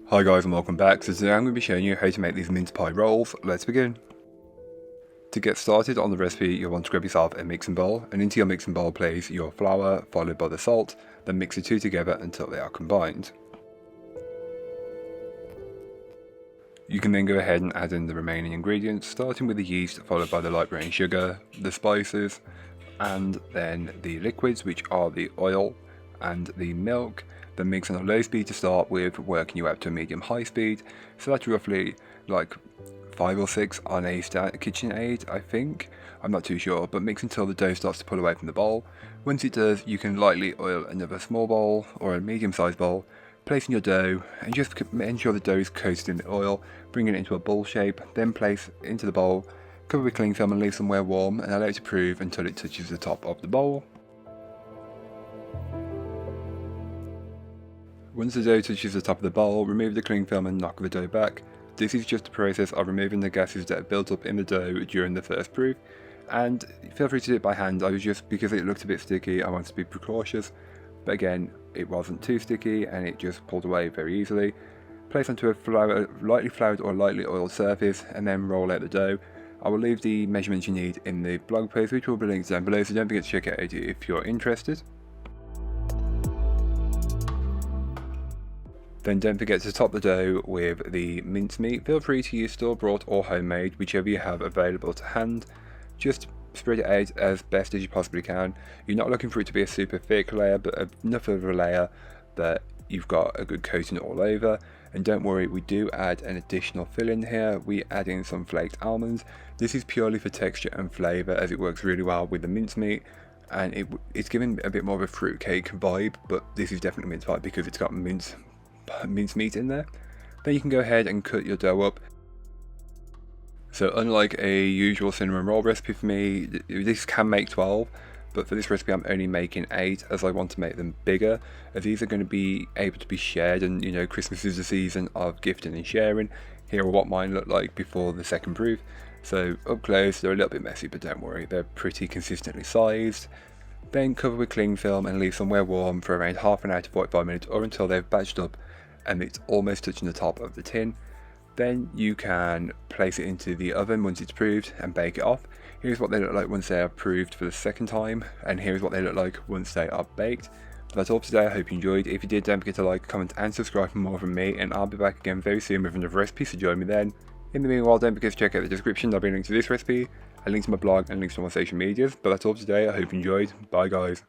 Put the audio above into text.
Hi guys and welcome back. So today I'm going to be showing you how to make these mince pie rolls. Let's begin. To get started on the recipe, you'll want to grab yourself a mixing bowl, and into your mixing bowl place your flour followed by the salt, then mix the two together until they are combined. You can then go ahead and add in the remaining ingredients, starting with the yeast followed by the light brown sugar, the spices, and then the liquids, which are the oil and the milk. Then mix on a low speed to start with, working you up to a medium-high speed. So that's roughly like 5 or 6 on a KitchenAid, I think. I'm not too sure, but mix until the dough starts to pull away from the bowl. Once it does, you can lightly oil another small bowl or a medium-sized bowl, place in your dough, and just ensure the dough is coated in the oil. Bring it into a ball shape, then place into the bowl, cover with cling film and leave somewhere warm, and allow it to prove until it touches the top of the bowl. Once the dough touches the top of the bowl, remove the cling film and knock the dough back. This is just a process of removing the gases that have built up in the dough during the first proof, and feel free to do it by hand. Because it looked a bit sticky, I wanted to be precautious, but again, it wasn't too sticky and it just pulled away very easily. Place onto a lightly floured or lightly oiled surface and then roll out the dough. I will leave the measurements you need in the blog post, which will be linked down below, so don't forget to check it out if you're interested. Then don't forget to top the dough with the mincemeat. Feel free to use store-bought or homemade, whichever you have available to hand. Just spread it out as best as you possibly can. You're not looking for it to be a super thick layer, but enough of a layer that you've got a good coating all over. And don't worry, we do add an additional filling here. We add in some flaked almonds. This is purely for texture and flavour, as it works really well with the mincemeat. And it's giving a bit more of a fruitcake vibe, but this is definitely mince pie because it's got mincemeat in there. Then you can go ahead and cut your dough up. So unlike a usual cinnamon roll recipe for me, this can make 12, but for this recipe I'm only making 8, as I want to make them bigger, as these are going to be able to be shared, and you know, Christmas is the season of gifting and sharing. Here are what mine looked like before the second proof. So up close they're a little bit messy, but don't worry, they're pretty consistently sized. Then cover with cling film and leave somewhere warm for around half an hour to 45 minutes, or until they've batched up and it's almost touching the top of the tin. Then you can place it into the oven once it's proofed and bake it off. Here's what they look like once they are proofed for the second time, and here's what they look like once they are baked. But that's all for today. I hope you enjoyed. If you did, don't forget to like, comment and subscribe for more from me, and I'll be back again very soon with another recipe, so join me then. In the meanwhile, don't forget to check out the description. There'll be links to this recipe, a link to my blog, and links to my social medias. But that's all for today. I hope you enjoyed. Bye guys.